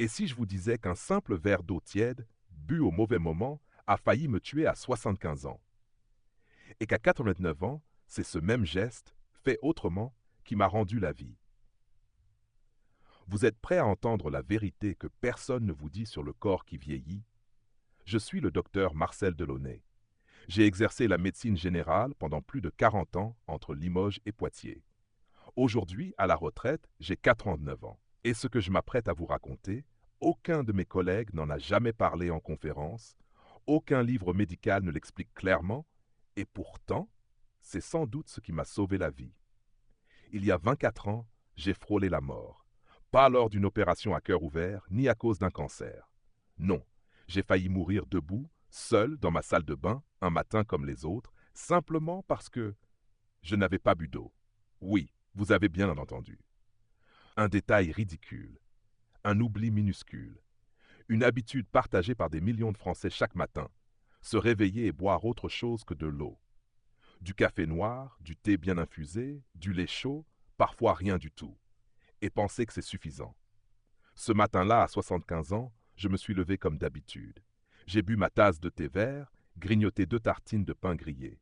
Et si je vous disais qu'un simple verre d'eau tiède, bu au mauvais moment, a failli me tuer à 75 ans? Et qu'à 89 ans, c'est ce même geste, fait autrement, qui m'a rendu la vie. Vous êtes prêt à entendre la vérité que personne ne vous dit sur le corps qui vieillit? Je suis le docteur Marcel Delaunay. J'ai exercé la médecine générale pendant plus de 40 ans entre Limoges et Poitiers. Aujourd'hui, à la retraite, j'ai 89 ans. Et ce que je m'apprête à vous raconter, aucun de mes collègues n'en a jamais parlé en conférence, aucun livre médical ne l'explique clairement, et pourtant, c'est sans doute ce qui m'a sauvé la vie. Il y a 24 ans, j'ai frôlé la mort. Pas lors d'une opération à cœur ouvert, ni à cause d'un cancer. Non, j'ai failli mourir debout, seul, dans ma salle de bain, un matin comme les autres, simplement parce que je n'avais pas bu d'eau. Oui, vous avez bien entendu. Un détail ridicule, un oubli minuscule, une habitude partagée par des millions de Français chaque matin, se réveiller et boire autre chose que de l'eau. Du café noir, du thé bien infusé, du lait chaud, parfois rien du tout. Et penser que c'est suffisant. Ce matin-là, à 75 ans, je me suis levé comme d'habitude. J'ai bu ma tasse de thé vert, grignoté 2 tartines de pain grillé.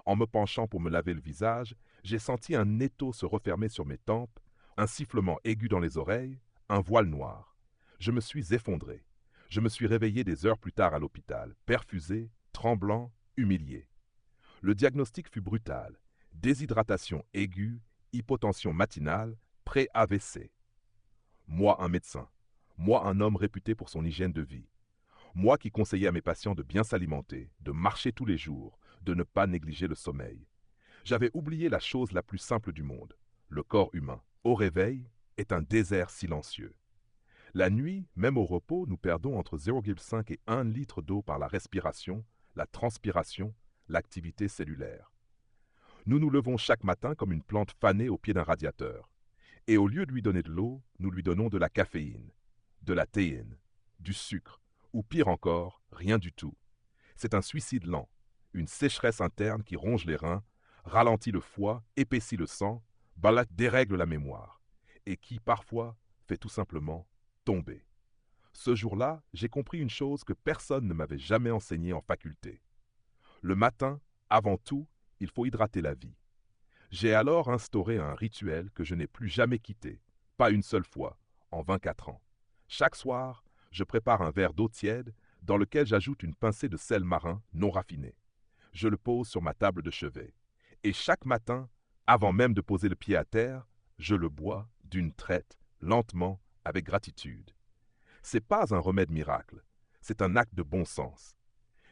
En me penchant pour me laver le visage, j'ai senti un étau se refermer sur mes tempes, un sifflement aigu dans les oreilles, un voile noir. Je me suis effondré. Je me suis réveillé des heures plus tard à l'hôpital, perfusé, tremblant, humilié. Le diagnostic fut brutal. Déshydratation aiguë, hypotension matinale, pré-AVC. Moi, un médecin. Moi, un homme réputé pour son hygiène de vie. Moi qui conseillais à mes patients de bien s'alimenter, de marcher tous les jours, de ne pas négliger le sommeil. J'avais oublié la chose la plus simple du monde. Le corps humain, au réveil, est un désert silencieux. La nuit, même au repos, nous perdons entre 0,5 et 1 litre d'eau par la respiration, la transpiration, l'activité cellulaire. Nous nous levons chaque matin comme une plante fanée au pied d'un radiateur. Et au lieu de lui donner de l'eau, nous lui donnons de la caféine, de la théine, du sucre, ou pire encore, rien du tout. C'est un suicide lent, une sécheresse interne qui ronge les reins, ralentit le foie, épaissit le sang, dérègle la mémoire, et qui, parfois, fait tout simplement tomber. Ce jour-là, j'ai compris une chose que personne ne m'avait jamais enseignée en faculté. Le matin, avant tout, il faut hydrater la vie. J'ai alors instauré un rituel que je n'ai plus jamais quitté, pas une seule fois, en 24 ans. Chaque soir, je prépare un verre d'eau tiède dans lequel j'ajoute une pincée de sel marin non raffiné. Je le pose sur ma table de chevet. Et chaque matin, avant même de poser le pied à terre, je le bois d'une traite, lentement, avec gratitude. C'est pas un remède miracle, c'est un acte de bon sens.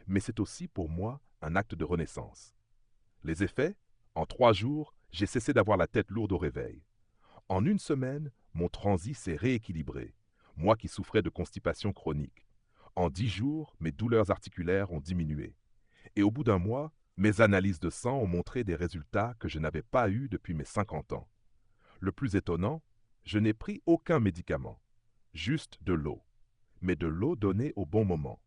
Mais c'est aussi pour moi un acte de renaissance. Les effets? En 3 jours, j'ai cessé d'avoir la tête lourde au réveil. En une semaine, mon transit s'est rééquilibré, moi qui souffrais de constipation chronique. En 10 jours, mes douleurs articulaires ont diminué. Et au bout d'un mois, mes analyses de sang ont montré des résultats que je n'avais pas eus depuis mes 50 ans. Le plus étonnant, je n'ai pris aucun médicament, juste de l'eau, mais de l'eau donnée au bon moment.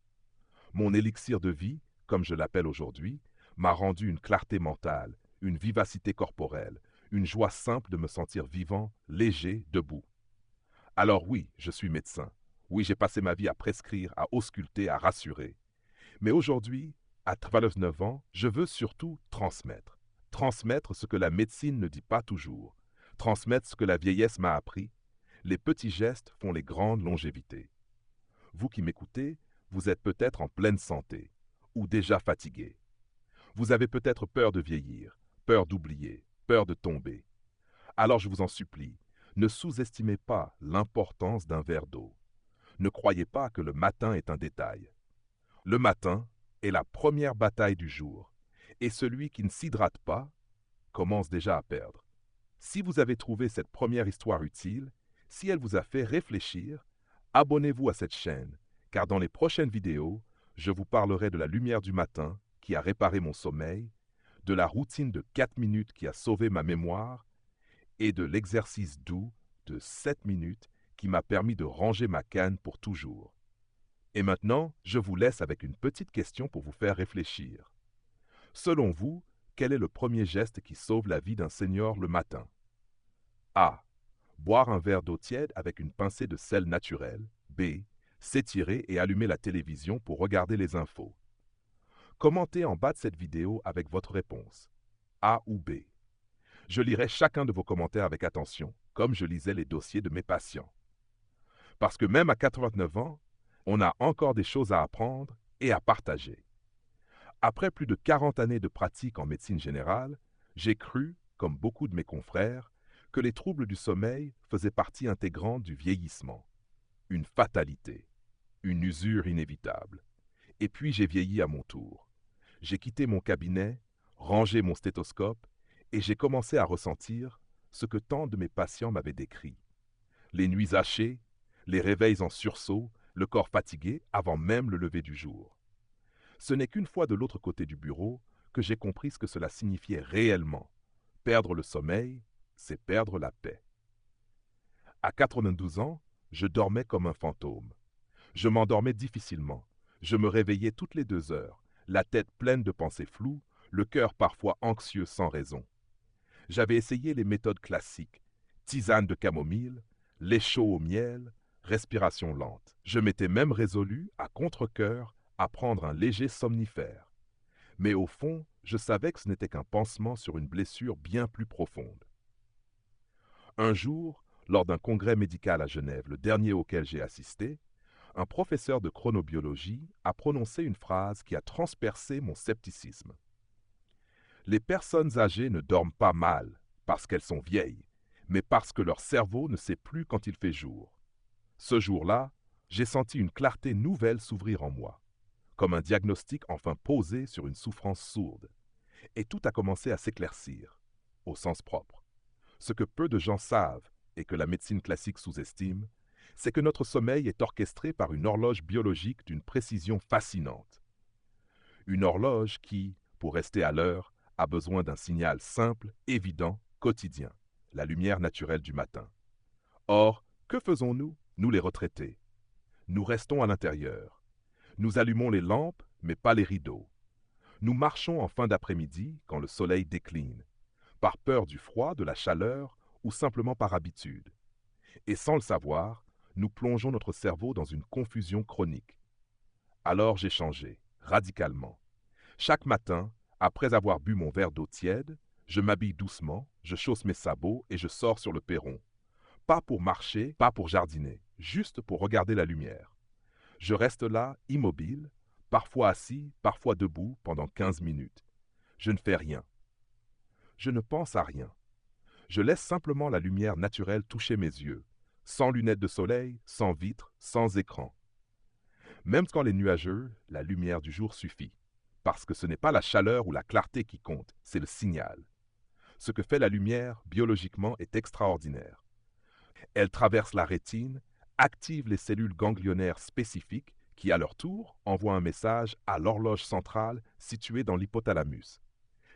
Mon élixir de vie, comme je l'appelle aujourd'hui, m'a rendu une clarté mentale, une vivacité corporelle, une joie simple de me sentir vivant, léger, debout. Alors oui, je suis médecin. Oui, j'ai passé ma vie à prescrire, à ausculter, à rassurer. Mais aujourd'hui, à 39 ans, je veux surtout transmettre. Transmettre ce que la médecine ne dit pas toujours. Transmettre ce que la vieillesse m'a appris. Les petits gestes font les grandes longévités. Vous qui m'écoutez, vous êtes peut-être en pleine santé, ou déjà fatigué. Vous avez peut-être peur de vieillir, peur d'oublier, peur de tomber. Alors je vous en supplie, ne sous-estimez pas l'importance d'un verre d'eau. Ne croyez pas que le matin est un détail. Le matin est la première bataille du jour, et celui qui ne s'hydrate pas commence déjà à perdre. Si vous avez trouvé cette première histoire utile, si elle vous a fait réfléchir, abonnez-vous à cette chaîne, car dans les prochaines vidéos, je vous parlerai de la lumière du matin qui a réparé mon sommeil, de la routine de 4 minutes qui a sauvé ma mémoire et de l'exercice doux de 7 minutes qui m'a permis de ranger ma canne pour toujours. Et maintenant, je vous laisse avec une petite question pour vous faire réfléchir. Selon vous, quel est le premier geste qui sauve la vie d'un senior le matin? A. Boire un verre d'eau tiède avec une pincée de sel naturel. B. S'étirer et allumer la télévision pour regarder les infos. Commentez en bas de cette vidéo avec votre réponse, A ou B. Je lirai chacun de vos commentaires avec attention, comme je lisais les dossiers de mes patients. Parce que même à 89 ans, on a encore des choses à apprendre et à partager. Après plus de 40 années de pratique en médecine générale, j'ai cru, comme beaucoup de mes confrères, que les troubles du sommeil faisaient partie intégrante du vieillissement. Une fatalité, une usure inévitable. Et puis j'ai vieilli à mon tour. J'ai quitté mon cabinet, rangé mon stéthoscope, et j'ai commencé à ressentir ce que tant de mes patients m'avaient décrit. Les nuits hachées, les réveils en sursaut, le corps fatigué avant même le lever du jour. Ce n'est qu'une fois de l'autre côté du bureau que j'ai compris ce que cela signifiait réellement. Perdre le sommeil, c'est perdre la paix. À 92 ans, je dormais comme un fantôme. Je m'endormais difficilement. Je me réveillais toutes les 2 heures, la tête pleine de pensées floues, le cœur parfois anxieux sans raison. J'avais essayé les méthodes classiques, tisane de camomille, lait chaud au miel, respiration lente. Je m'étais même résolu, à contre-cœur, à prendre un léger somnifère. Mais au fond, je savais que ce n'était qu'un pansement sur une blessure bien plus profonde. Un jour, lors d'un congrès médical à Genève, le dernier auquel j'ai assisté, un professeur de chronobiologie a prononcé une phrase qui a transpercé mon scepticisme. Les personnes âgées ne dorment pas mal parce qu'elles sont vieilles, mais parce que leur cerveau ne sait plus quand il fait jour. Ce jour-là, j'ai senti une clarté nouvelle s'ouvrir en moi, comme un diagnostic enfin posé sur une souffrance sourde. Et tout a commencé à s'éclaircir, au sens propre. Ce que peu de gens savent et que la médecine classique sous-estime, c'est que notre sommeil est orchestré par une horloge biologique d'une précision fascinante. Une horloge qui, pour rester à l'heure, a besoin d'un signal simple, évident, quotidien, la lumière naturelle du matin. Or, que faisons-nous, nous les retraités? Nous restons à l'intérieur. Nous allumons les lampes, mais pas les rideaux. Nous marchons en fin d'après-midi quand le soleil décline, par peur du froid, de la chaleur ou simplement par habitude. Et sans le savoir, nous plongeons notre cerveau dans une confusion chronique. Alors j'ai changé, radicalement. Chaque matin, après avoir bu mon verre d'eau tiède, je m'habille doucement, je chausse mes sabots et je sors sur le perron. Pas pour marcher, pas pour jardiner, juste pour regarder la lumière. Je reste là, immobile, parfois assis, parfois debout, pendant 15 minutes. Je ne fais rien. Je ne pense à rien. Je laisse simplement la lumière naturelle toucher mes yeux, sans lunettes de soleil, sans vitres, sans écran. Même quand les nuageux, la lumière du jour suffit. Parce que ce n'est pas la chaleur ou la clarté qui compte, c'est le signal. Ce que fait la lumière, biologiquement, est extraordinaire. Elle traverse la rétine, active les cellules ganglionnaires spécifiques qui, à leur tour, envoient un message à l'horloge centrale située dans l'hypothalamus.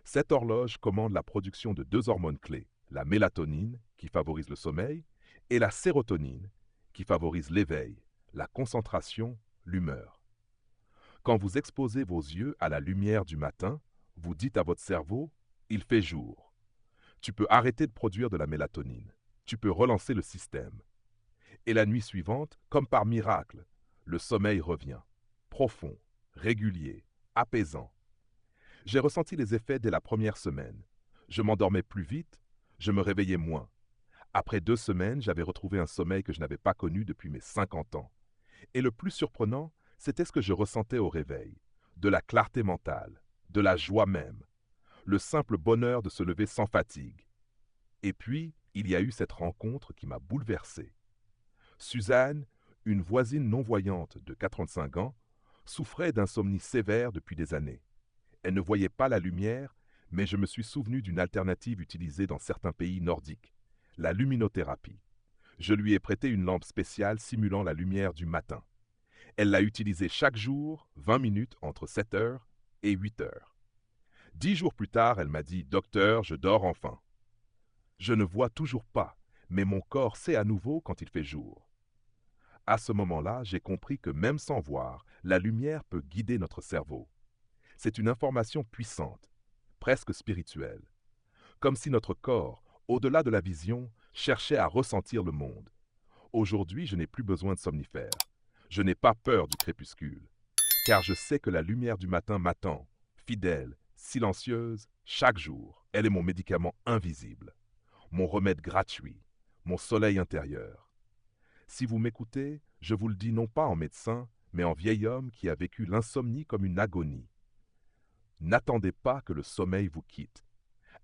Cette horloge commande la production de 2 hormones clés, la mélatonine, qui favorise le sommeil, et la sérotonine, qui favorise l'éveil, la concentration, l'humeur. Quand vous exposez vos yeux à la lumière du matin, vous dites à votre cerveau « il fait jour ». Tu peux arrêter de produire de la mélatonine. Tu peux relancer le système. Et la nuit suivante, comme par miracle, le sommeil revient. Profond, régulier, apaisant. J'ai ressenti les effets dès la première semaine. Je m'endormais plus vite, je me réveillais moins. Après 2 semaines, j'avais retrouvé un sommeil que je n'avais pas connu depuis mes 50 ans. Et le plus surprenant, c'était ce que je ressentais au réveil. De la clarté mentale, de la joie même, le simple bonheur de se lever sans fatigue. Et puis, il y a eu cette rencontre qui m'a bouleversé. Suzanne, une voisine non-voyante de 85 ans, souffrait d'insomnie sévère depuis des années. Elle ne voyait pas la lumière, mais je me suis souvenu d'une alternative utilisée dans certains pays nordiques, la luminothérapie. Je lui ai prêté une lampe spéciale simulant la lumière du matin. Elle l'a utilisée chaque jour, 20 minutes entre 7 heures et 8 heures. 10 jours plus tard, elle m'a dit « Docteur, je dors enfin ». Je ne vois toujours pas, mais mon corps sait à nouveau quand il fait jour. À ce moment-là, j'ai compris que même sans voir, la lumière peut guider notre cerveau. C'est une information puissante, presque spirituelle. Comme si notre corps, au-delà de la vision, cherchait à ressentir le monde. Aujourd'hui, je n'ai plus besoin de somnifères. Je n'ai pas peur du crépuscule, car je sais que la lumière du matin m'attend, fidèle, silencieuse, chaque jour. Elle est mon médicament invisible, mon remède gratuit, mon soleil intérieur. Si vous m'écoutez, je vous le dis non pas en médecin, mais en vieil homme qui a vécu l'insomnie comme une agonie. N'attendez pas que le sommeil vous quitte.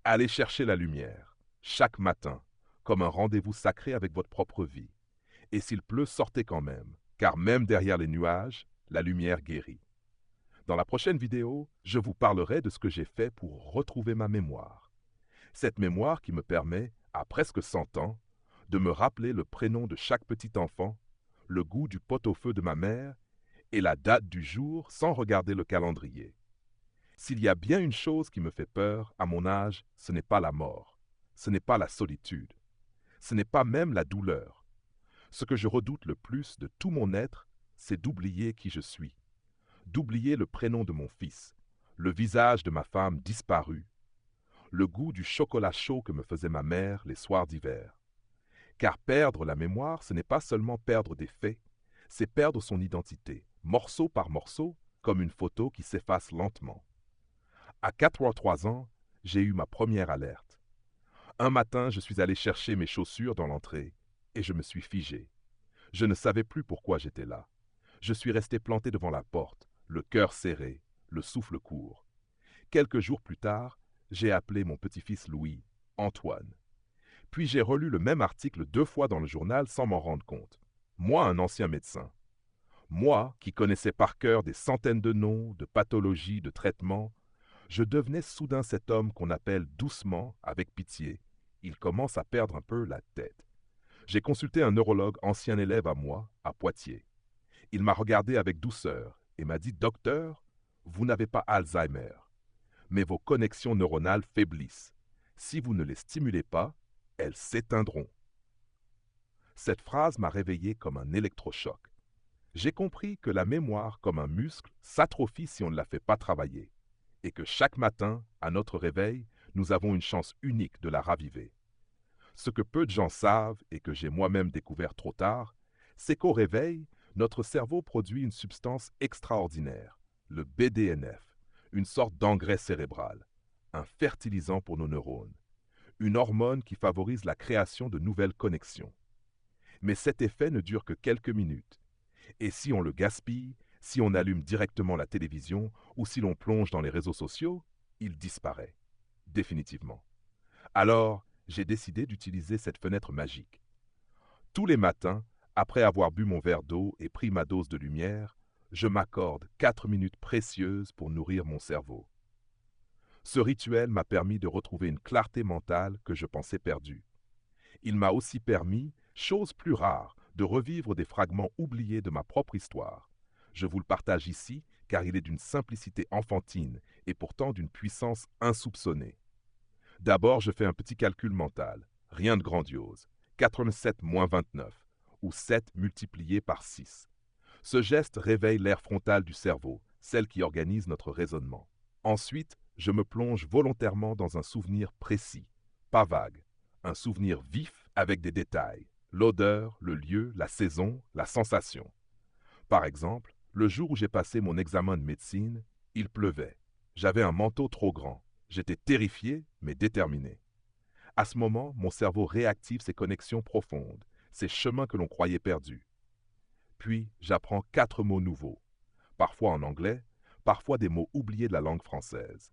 Allez chercher la lumière, chaque matin, comme un rendez-vous sacré avec votre propre vie. Et s'il pleut, sortez quand même, car même derrière les nuages, la lumière guérit. Dans la prochaine vidéo, je vous parlerai de ce que j'ai fait pour retrouver ma mémoire. Cette mémoire qui me permet, à presque 100 ans, de me rappeler le prénom de chaque petit enfant, le goût du pot-au-feu de ma mère et la date du jour sans regarder le calendrier. S'il y a bien une chose qui me fait peur à mon âge, ce n'est pas la mort, ce n'est pas la solitude, ce n'est pas même la douleur. Ce que je redoute le plus de tout mon être, c'est d'oublier qui je suis, d'oublier le prénom de mon fils, le visage de ma femme disparue, le goût du chocolat chaud que me faisait ma mère les soirs d'hiver. Car perdre la mémoire, ce n'est pas seulement perdre des faits, c'est perdre son identité, morceau par morceau, comme une photo qui s'efface lentement. À 83 ans, j'ai eu ma première alerte. Un matin, je suis allé chercher mes chaussures dans l'entrée et je me suis figé. Je ne savais plus pourquoi j'étais là. Je suis resté planté devant la porte, le cœur serré, le souffle court. Quelques jours plus tard, j'ai appelé mon petit-fils Louis, Antoine. Puis j'ai relu le même article 2 fois dans le journal sans m'en rendre compte. Moi, un ancien médecin. Moi, qui connaissais par cœur des centaines de noms, de pathologies, de traitements, je devenais soudain cet homme qu'on appelle doucement, avec pitié. Il commence à perdre un peu la tête. J'ai consulté un neurologue ancien élève à moi, à Poitiers. Il m'a regardé avec douceur et m'a dit « Docteur, vous n'avez pas Alzheimer, mais vos connexions neuronales faiblissent. Si vous ne les stimulez pas, elles s'éteindront. » Cette phrase m'a réveillé comme un électrochoc. J'ai compris que la mémoire, comme un muscle, s'atrophie si on ne la fait pas travailler, et que chaque matin, à notre réveil, nous avons une chance unique de la raviver. Ce que peu de gens savent, et que j'ai moi-même découvert trop tard, c'est qu'au réveil, notre cerveau produit une substance extraordinaire, le BDNF, une sorte d'engrais cérébral, un fertilisant pour nos neurones, une hormone qui favorise la création de nouvelles connexions. Mais cet effet ne dure que quelques minutes. Et si on le gaspille, si on allume directement la télévision ou si l'on plonge dans les réseaux sociaux, il disparaît, définitivement. Alors, j'ai décidé d'utiliser cette fenêtre magique. Tous les matins, après avoir bu mon verre d'eau et pris ma dose de lumière, je m'accorde 4 minutes précieuses pour nourrir mon cerveau. Ce rituel m'a permis de retrouver une clarté mentale que je pensais perdue. Il m'a aussi permis, chose plus rare, de revivre des fragments oubliés de ma propre histoire. Je vous le partage ici car il est d'une simplicité enfantine et pourtant d'une puissance insoupçonnée. D'abord, je fais un petit calcul mental, rien de grandiose. 87 moins 29, ou 7 multiplié par 6. Ce geste réveille l'aire frontale du cerveau, celle qui organise notre raisonnement. Ensuite, je me plonge volontairement dans un souvenir précis, pas vague, un souvenir vif avec des détails, l'odeur, le lieu, la saison, la sensation. Par exemple, le jour où j'ai passé mon examen de médecine, il pleuvait. J'avais un manteau trop grand. J'étais terrifié, mais déterminé. À ce moment, mon cerveau réactive ses connexions profondes, ces chemins que l'on croyait perdus. Puis, j'apprends 4 mots nouveaux, parfois en anglais, parfois des mots oubliés de la langue française.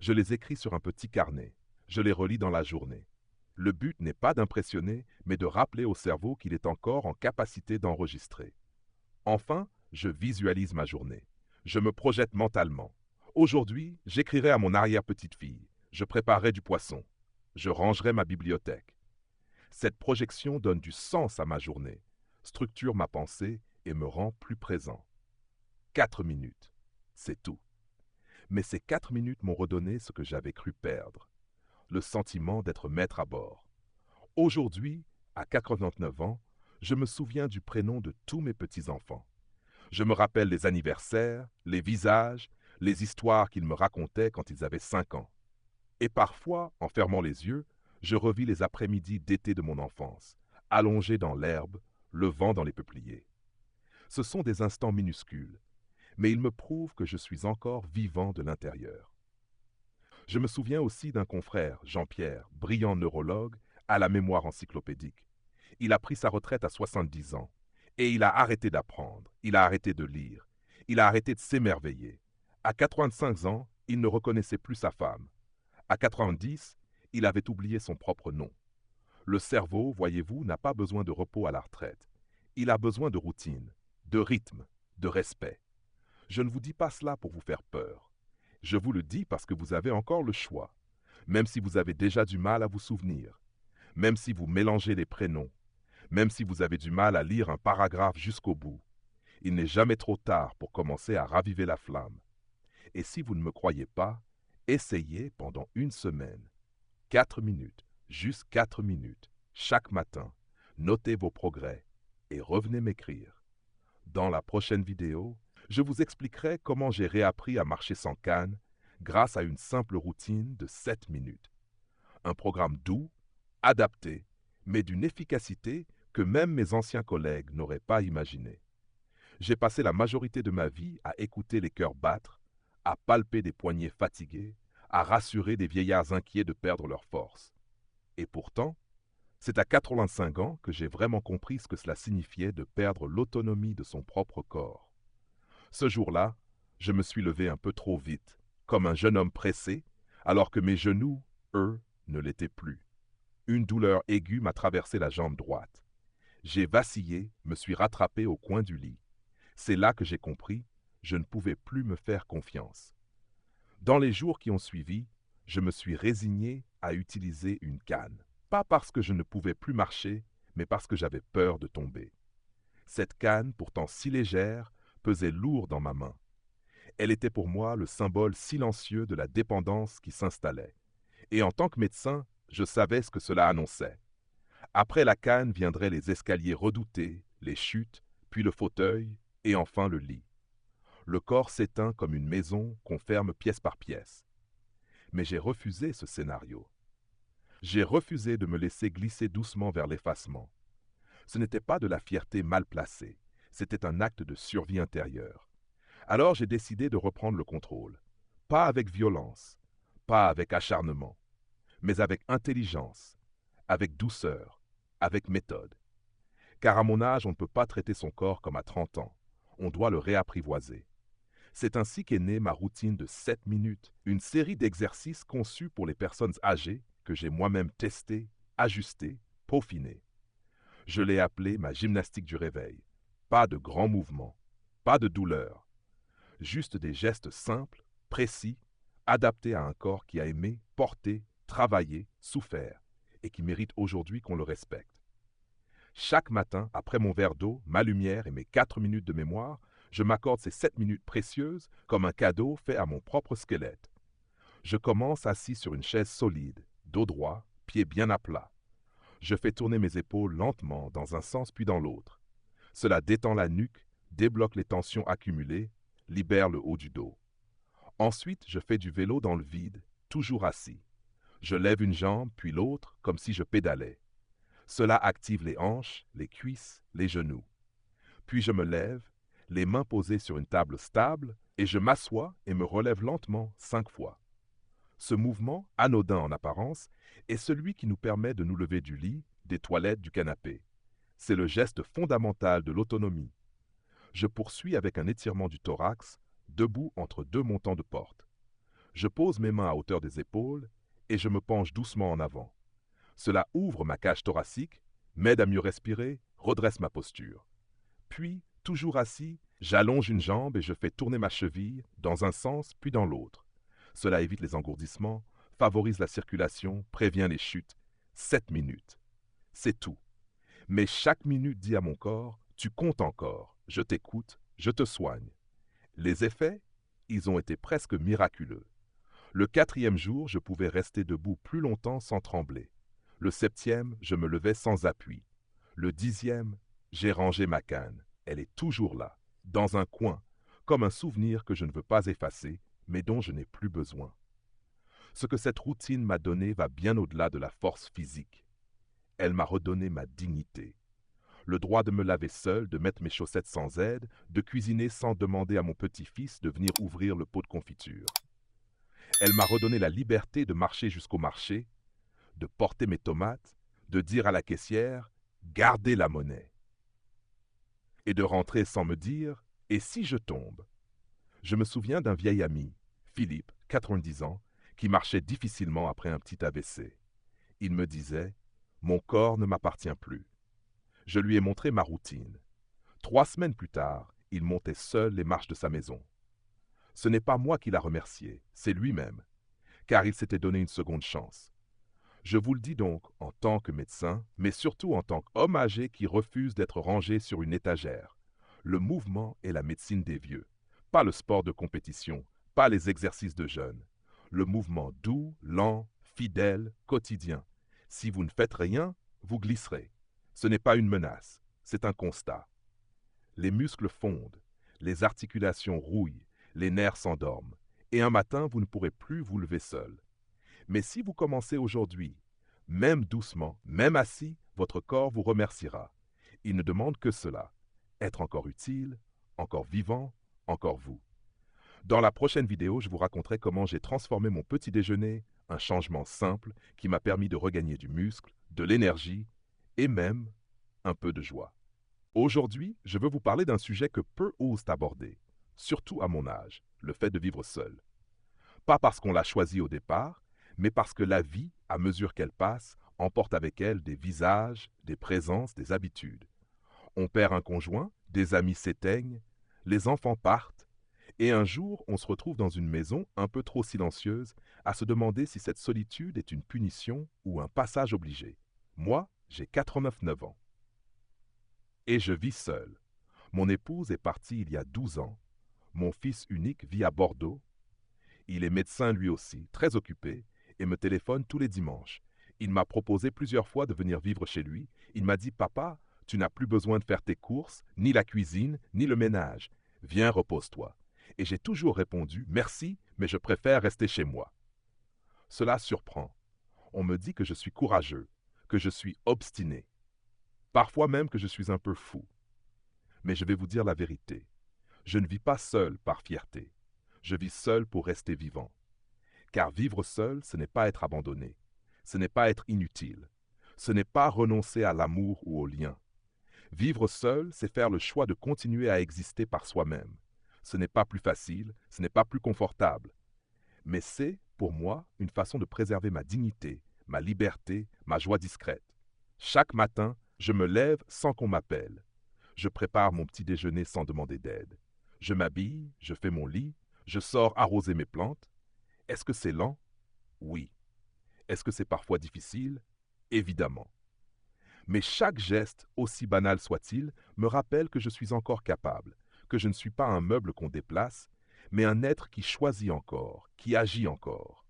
Je les écris sur un petit carnet. Je les relis dans la journée. Le but n'est pas d'impressionner, mais de rappeler au cerveau qu'il est encore en capacité d'enregistrer. Enfin, je visualise ma journée. Je me projette mentalement. Aujourd'hui, j'écrirai à mon arrière-petite-fille. Je préparerai du poisson. Je rangerai ma bibliothèque. Cette projection donne du sens à ma journée, structure ma pensée et me rend plus présent. 4 minutes, c'est tout. Mais ces 4 minutes m'ont redonné ce que j'avais cru perdre, le sentiment d'être maître à bord. Aujourd'hui, à 89 ans, je me souviens du prénom de tous mes petits-enfants. Je me rappelle les anniversaires, les visages, les histoires qu'ils me racontaient quand ils avaient 5 ans. Et parfois, en fermant les yeux, je revis les après-midi d'été de mon enfance, allongés dans l'herbe, le vent dans les peupliers. Ce sont des instants minuscules, mais ils me prouvent que je suis encore vivant de l'intérieur. Je me souviens aussi d'un confrère, Jean-Pierre, brillant neurologue, à la mémoire encyclopédique. Il a pris sa retraite à 70 ans, et il a arrêté d'apprendre, il a arrêté de lire, il a arrêté de s'émerveiller. À 85 ans, il ne reconnaissait plus sa femme. À 90, il avait oublié son propre nom. Le cerveau, voyez-vous, n'a pas besoin de repos à la retraite. Il a besoin de routine, de rythme, de respect. Je ne vous dis pas cela pour vous faire peur. Je vous le dis parce que vous avez encore le choix, même si vous avez déjà du mal à vous souvenir, même si vous mélangez les prénoms, même si vous avez du mal à lire un paragraphe jusqu'au bout. Il n'est jamais trop tard pour commencer à raviver la flamme. Et si vous ne me croyez pas, essayez pendant une semaine. 4 minutes, juste 4 minutes, chaque matin. Notez vos progrès et revenez m'écrire. Dans la prochaine vidéo, je vous expliquerai comment j'ai réappris à marcher sans canne grâce à une simple routine de 7 minutes. Un programme doux, adapté, mais d'une efficacité que même mes anciens collègues n'auraient pas imaginé. J'ai passé la majorité de ma vie à écouter les cœurs battre, à palper des poignets fatigués, à rassurer des vieillards inquiets de perdre leur force. Et pourtant, c'est à 85 ans que j'ai vraiment compris ce que cela signifiait de perdre l'autonomie de son propre corps. Ce jour-là, je me suis levé un peu trop vite, comme un jeune homme pressé, alors que mes genoux, eux, ne l'étaient plus. Une douleur aiguë m'a traversé la jambe droite. J'ai vacillé, me suis rattrapé au coin du lit. C'est là que j'ai compris, je ne pouvais plus me faire confiance. Dans les jours qui ont suivi, je me suis résigné à utiliser une canne. Pas parce que je ne pouvais plus marcher, mais parce que j'avais peur de tomber. Cette canne, pourtant si légère, pesait lourd dans ma main. Elle était pour moi le symbole silencieux de la dépendance qui s'installait. Et en tant que médecin, je savais ce que cela annonçait. Après la canne viendraient les escaliers redoutés, les chutes, puis le fauteuil, et enfin le lit. Le corps s'éteint comme une maison qu'on ferme pièce par pièce. Mais j'ai refusé ce scénario. J'ai refusé de me laisser glisser doucement vers l'effacement. Ce n'était pas de la fierté mal placée, c'était un acte de survie intérieure. Alors j'ai décidé de reprendre le contrôle. Pas avec violence, pas avec acharnement, mais avec intelligence, avec douceur, avec méthode. Car à mon âge, on ne peut pas traiter son corps comme à 30 ans. On doit le réapprivoiser. C'est ainsi qu'est née ma routine de 7 minutes, une série d'exercices conçus pour les personnes âgées que j'ai moi-même testé, ajusté, peaufiné. Je l'ai appelée ma gymnastique du réveil. Pas de grands mouvements, pas de douleur, juste des gestes simples, précis, adaptés à un corps qui a aimé, porté, travaillé, souffert, et qui mérite aujourd'hui qu'on le respecte. Chaque matin, après mon verre d'eau, ma lumière et mes 4 minutes de mémoire, je m'accorde ces 7 minutes précieuses comme un cadeau fait à mon propre squelette. Je commence assis sur une chaise solide, dos droit, pieds bien à plat. Je fais tourner mes épaules lentement dans un sens puis dans l'autre. Cela détend la nuque, débloque les tensions accumulées, libère le haut du dos. Ensuite, je fais du vélo dans le vide, toujours assis. Je lève une jambe puis l'autre comme si je pédalais. Cela active les hanches, les cuisses, les genoux. Puis je me lève, les mains posées sur une table stable, et je m'assois et me relève lentement 5 fois. Ce mouvement, anodin en apparence, est celui qui nous permet de nous lever du lit, des toilettes, du canapé. C'est le geste fondamental de l'autonomie. Je poursuis avec un étirement du thorax, debout entre 2 montants de porte. Je pose mes mains à hauteur des épaules et je me penche doucement en avant. Cela ouvre ma cage thoracique, m'aide à mieux respirer, redresse ma posture. Puis, toujours assis, j'allonge une jambe et je fais tourner ma cheville dans un sens puis dans l'autre. Cela évite les engourdissements, favorise la circulation, prévient les chutes. 7 minutes. C'est tout. Mais chaque minute dit à mon corps, tu comptes encore, je t'écoute, je te soigne. Les effets, ils ont été presque miraculeux. Le 4e jour, je pouvais rester debout plus longtemps sans trembler. Le 7e, je me levais sans appui. Le 10e, j'ai rangé ma canne. Elle est toujours là, dans un coin, comme un souvenir que je ne veux pas effacer, mais dont je n'ai plus besoin. Ce que cette routine m'a donné va bien au-delà de la force physique. Elle m'a redonné ma dignité. le droit de me laver seul, de mettre mes chaussettes sans aide, de cuisiner sans demander à mon petit-fils de venir ouvrir le pot de confiture. Elle m'a redonné la liberté de marcher jusqu'au marché, de porter mes tomates, de dire à la caissière « Gardez la monnaie » et de rentrer sans me dire « Et si je tombe ?» Je me souviens d'un vieil ami, Philippe, 90 ans, qui marchait difficilement après un petit AVC. Il me disait « Mon corps ne m'appartient plus ». Je lui ai montré ma routine. 3 semaines plus tard, il montait seul les marches de sa maison. Ce n'est pas moi qui l'a remercié, c'est lui-même, car il s'était donné une seconde chance. Je vous le dis donc en tant que médecin, mais surtout en tant qu'homme âgé qui refuse d'être rangé sur une étagère. Le mouvement est la médecine des vieux, pas le sport de compétition, pas les exercices de jeunes. Le mouvement doux, lent, fidèle, quotidien. Si vous ne faites rien, vous glisserez. Ce n'est pas une menace, c'est un constat. Les muscles fondent, les articulations rouillent, les nerfs s'endorment, et un matin, vous ne pourrez plus vous lever seul. Mais si vous commencez aujourd'hui, même doucement, même assis, votre corps vous remerciera. Il ne demande que cela, être encore utile, encore vivant, encore vous. Dans la prochaine vidéo, je vous raconterai comment j'ai transformé mon petit déjeuner, un changement simple qui m'a permis de regagner du muscle, de l'énergie et même un peu de joie. Aujourd'hui, je veux vous parler d'un sujet que peu osent aborder, surtout à mon âge, le fait de vivre seul. Pas parce qu'on l'a choisi au départ, mais parce que la vie, à mesure qu'elle passe, emporte avec elle des visages, des présences, des habitudes. On perd un conjoint, des amis s'éteignent, les enfants partent, et un jour on se retrouve dans une maison un peu trop silencieuse à se demander si cette solitude est une punition ou un passage obligé. Moi, j'ai 89 ans. Et je vis seul. Mon épouse est partie il y a 12 ans. Mon fils unique vit à Bordeaux. Il est médecin lui aussi, très occupé, et me téléphone tous les dimanches. Il m'a proposé plusieurs fois de venir vivre chez lui. Il m'a dit « Papa, tu n'as plus besoin de faire tes courses, ni la cuisine, ni le ménage. Viens, repose-toi. » Et j'ai toujours répondu « Merci, mais je préfère rester chez moi. » Cela surprend. On me dit que je suis courageux, que je suis obstiné. Parfois même que je suis un peu fou. Mais je vais vous dire la vérité. Je ne vis pas seul par fierté. Je vis seul pour rester vivant. Car vivre seul, ce n'est pas être abandonné. Ce n'est pas être inutile. Ce n'est pas renoncer à l'amour ou au lien. Vivre seul, c'est faire le choix de continuer à exister par soi-même. Ce n'est pas plus facile, ce n'est pas plus confortable. Mais c'est, pour moi, une façon de préserver ma dignité, ma liberté, ma joie discrète. Chaque matin, je me lève sans qu'on m'appelle. Je prépare mon petit déjeuner sans demander d'aide. Je m'habille, je fais mon lit, je sors arroser mes plantes. Est-ce que c'est lent? Oui. Est-ce que c'est parfois difficile? Évidemment. Mais chaque geste, aussi banal soit-il, me rappelle que je suis encore capable, que je ne suis pas un meuble qu'on déplace, mais un être qui choisit encore, qui agit encore.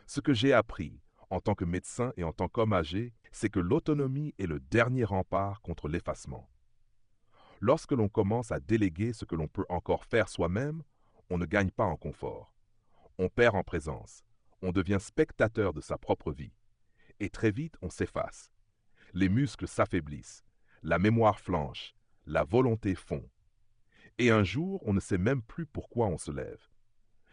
Ce que j'ai appris, en tant que médecin et en tant qu'homme âgé, c'est que l'autonomie est le dernier rempart contre l'effacement. Lorsque l'on commence à déléguer ce que l'on peut encore faire soi-même, on ne gagne pas en confort. On perd en présence. On devient spectateur de sa propre vie. Et très vite, on s'efface. Les muscles s'affaiblissent. La mémoire flanche. La volonté fond. Et un jour, on ne sait même plus pourquoi on se lève.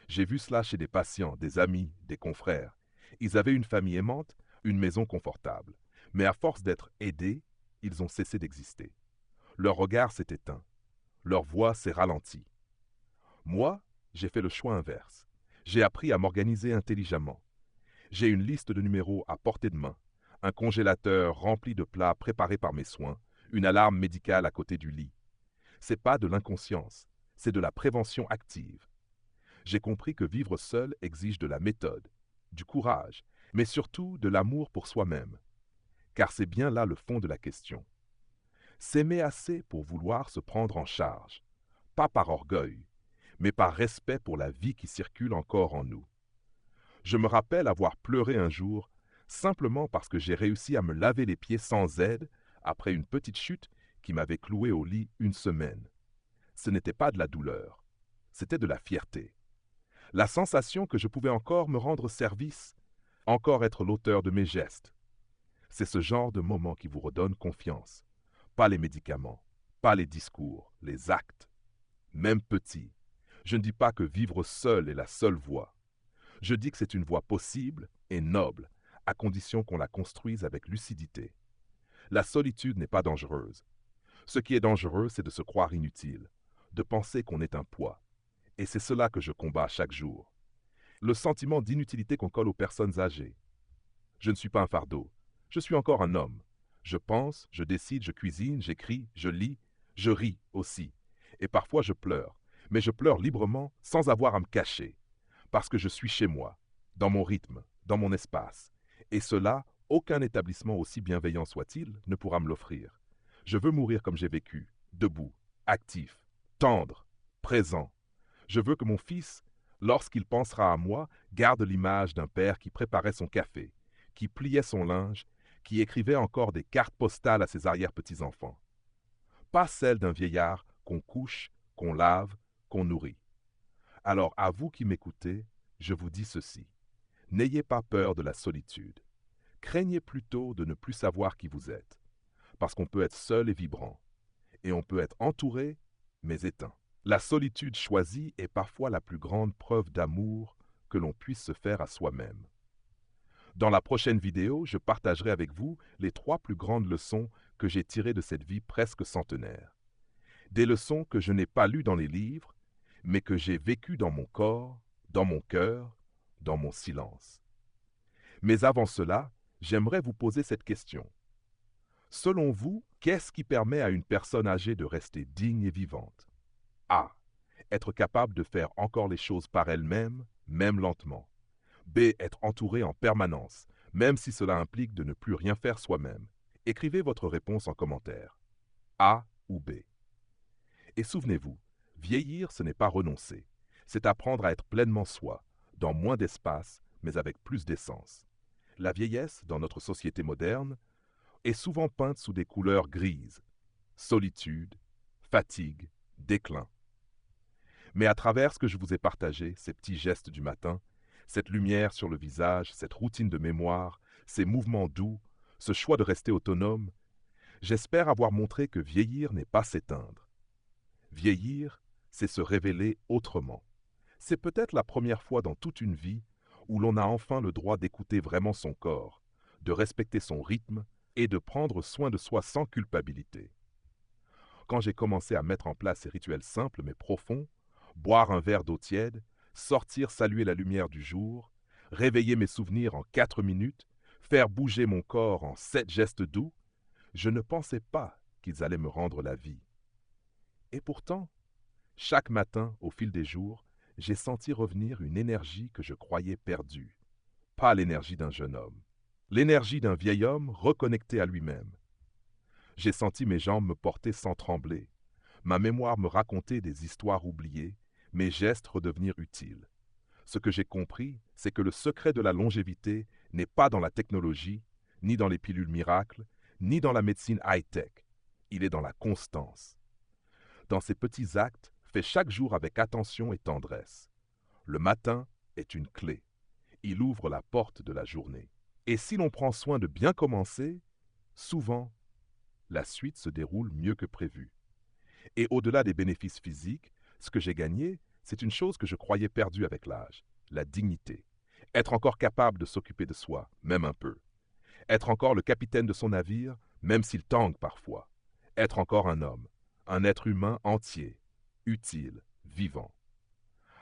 J'ai vu cela chez des patients, des amis, des confrères. Ils avaient une famille aimante, une maison confortable. Mais à force d'être aidés, ils ont cessé d'exister. Leur regard s'est éteint. Leur voix s'est ralentie. Moi, j'ai fait le choix inverse. J'ai appris à m'organiser intelligemment. J'ai une liste de numéros à portée de main, un congélateur rempli de plats préparés par mes soins, une alarme médicale à côté du lit. C'est pas de l'inconscience, c'est de la prévention active. J'ai compris que vivre seul exige de la méthode, du courage, mais surtout de l'amour pour soi-même. Car c'est bien là le fond de la question. S'aimer assez pour vouloir se prendre en charge, pas par orgueil, mais par respect pour la vie qui circule encore en nous. Je me rappelle avoir pleuré un jour, simplement parce que j'ai réussi à me laver les pieds sans aide après une petite chute qui m'avait cloué au lit une semaine. Ce n'était pas de la douleur, c'était de la fierté. La sensation que je pouvais encore me rendre service, encore être l'auteur de mes gestes. C'est ce genre de moment qui vous redonne confiance. pas les médicaments, pas les discours, les actes. Même petit, je ne dis pas que vivre seul est la seule voie. Je dis que c'est une voie possible et noble, à condition qu'on la construise avec lucidité. La solitude n'est pas dangereuse. Ce qui est dangereux, c'est de se croire inutile, de penser qu'on est un poids. Et c'est cela que je combats chaque jour. Le sentiment d'inutilité qu'on colle aux personnes âgées. Je ne suis pas un fardeau. Je suis encore un homme. Je pense, je décide, je cuisine, j'écris, je lis, je ris aussi. Et parfois je pleure. Mais je pleure librement sans avoir à me cacher. Parce que je suis chez moi, dans mon rythme, dans mon espace. Et cela, aucun établissement aussi bienveillant soit-il ne pourra me l'offrir. Je veux mourir comme j'ai vécu, debout, actif, tendre, présent. Je veux que mon fils, lorsqu'il pensera à moi, garde l'image d'un père qui préparait son café, qui pliait son linge, qui écrivait encore des cartes postales à ses arrière-petits-enfants. Pas celle d'un vieillard qu'on couche, qu'on lave, qu'on nourrit. Alors à vous qui m'écoutez, je vous dis ceci. N'ayez pas peur de la solitude. Craignez plutôt de ne plus savoir qui vous êtes, parce qu'on peut être seul et vibrant, et on peut être entouré, mais éteint. La solitude choisie est parfois la plus grande preuve d'amour que l'on puisse se faire à soi-même. Dans la prochaine vidéo, je partagerai avec vous les 3 plus grandes leçons que j'ai tirées de cette vie presque centenaire. Des leçons que je n'ai pas lues dans les livres, mais que j'ai vécues dans mon corps, dans mon cœur, dans mon silence. Mais avant cela, j'aimerais vous poser cette question. Selon vous, qu'est-ce qui permet à une personne âgée de rester digne et vivante? A. Être capable de faire encore les choses par elle-même, même lentement. B. Être entouré en permanence, même si cela implique de ne plus rien faire soi-même. Écrivez votre réponse en commentaire. A ou B. Et souvenez-vous, vieillir, ce n'est pas renoncer. C'est apprendre à être pleinement soi, dans moins d'espace, mais avec plus d'essence. La vieillesse, dans notre société moderne, est souvent peinte sous des couleurs grises. Solitude, fatigue, déclin. Mais à travers ce que je vous ai partagé, ces petits gestes du matin, cette lumière sur le visage, cette routine de mémoire, ces mouvements doux, ce choix de rester autonome, j'espère avoir montré que vieillir n'est pas s'éteindre. Vieillir, c'est se révéler autrement. C'est peut-être la première fois dans toute une vie où l'on a enfin le droit d'écouter vraiment son corps, de respecter son rythme et de prendre soin de soi sans culpabilité. Quand j'ai commencé à mettre en place ces rituels simples mais profonds, boire un verre d'eau tiède, sortir saluer la lumière du jour, réveiller mes souvenirs en 4 minutes, faire bouger mon corps en 7 gestes doux, je ne pensais pas qu'ils allaient me rendre la vie. Et pourtant, chaque matin, au fil des jours, j'ai senti revenir une énergie que je croyais perdue. Pas l'énergie d'un jeune homme. L'énergie d'un vieil homme reconnecté à lui-même. J'ai senti mes jambes me porter sans trembler, ma mémoire me raconter des histoires oubliées, mes gestes redevenir utiles. Ce que j'ai compris, c'est que le secret de la longévité n'est pas dans la technologie, ni dans les pilules miracles, ni dans la médecine high-tech. Il est dans la constance. Dans ces petits actes, faits chaque jour avec attention et tendresse. Le matin est une clé. Il ouvre la porte de la journée. Et si l'on prend soin de bien commencer, souvent, la suite se déroule mieux que prévu. Et au-delà des bénéfices physiques, ce que j'ai gagné, c'est une chose que je croyais perdue avec l'âge, la dignité. Être encore capable de s'occuper de soi, même un peu. Être encore le capitaine de son navire, même s'il tangue parfois. Être encore un homme, un être humain entier, utile, vivant.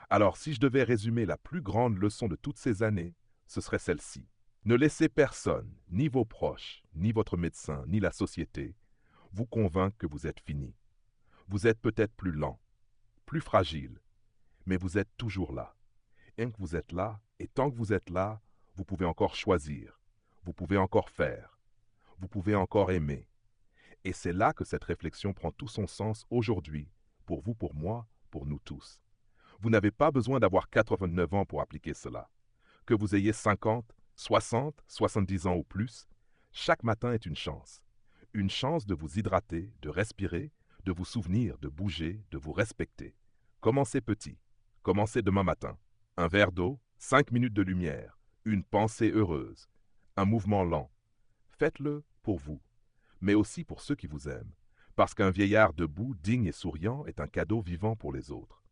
Alors si je devais résumer la plus grande leçon de toutes ces années, ce serait celle-ci. Ne laissez personne, ni vos proches, ni votre médecin, ni la société, vous convaincre que vous êtes fini. Vous êtes peut-être plus lent, plus fragile, mais vous êtes toujours là. Et que vous êtes là, et tant que vous êtes là, vous pouvez encore choisir, vous pouvez encore faire, vous pouvez encore aimer. Et c'est là que cette réflexion prend tout son sens aujourd'hui, pour vous, pour moi, pour nous tous. Vous n'avez pas besoin d'avoir 89 ans pour appliquer cela. Que vous ayez 50, 60, 70 ans ou plus, chaque matin est une chance. Une chance de vous hydrater, de respirer, de vous souvenir, de bouger, de vous respecter. Commencez petit. Commencez demain matin. Un verre d'eau, 5 minutes de lumière, une pensée heureuse, un mouvement lent. Faites-le pour vous, mais aussi pour ceux qui vous aiment. parce qu'un vieillard debout, digne et souriant, est un cadeau vivant pour les autres.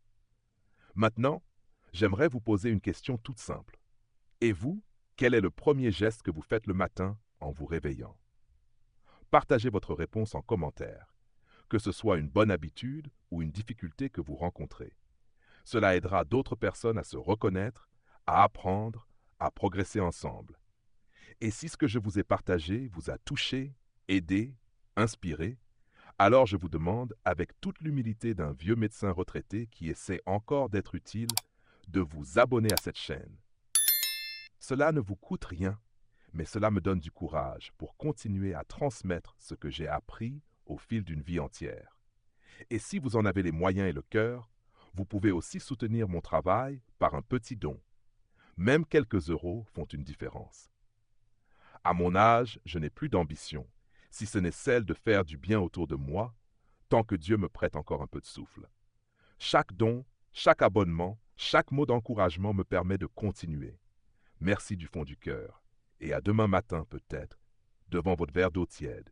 Maintenant, j'aimerais vous poser une question toute simple. Et vous, quel est le premier geste que vous faites le matin en vous réveillant? Partagez votre réponse en commentaire, que ce soit une bonne habitude ou une difficulté que vous rencontrez. Cela aidera d'autres personnes à se reconnaître, à apprendre, à progresser ensemble. Et si ce que je vous ai partagé vous a touché, aidé, inspiré, alors je vous demande, avec toute l'humilité d'un vieux médecin retraité qui essaie encore d'être utile, de vous abonner à cette chaîne. Cela ne vous coûte rien, mais cela me donne du courage pour continuer à transmettre ce que j'ai appris au fil d'une vie entière. Et si vous en avez les moyens et le cœur, vous pouvez aussi soutenir mon travail par un petit don. Même quelques euros font une différence. À mon âge, je n'ai plus d'ambition, si ce n'est celle de faire du bien autour de moi, tant que Dieu me prête encore un peu de souffle. Chaque don, chaque abonnement, chaque mot d'encouragement me permet de continuer. Merci du fond du cœur, et à demain matin peut-être, devant votre verre d'eau tiède.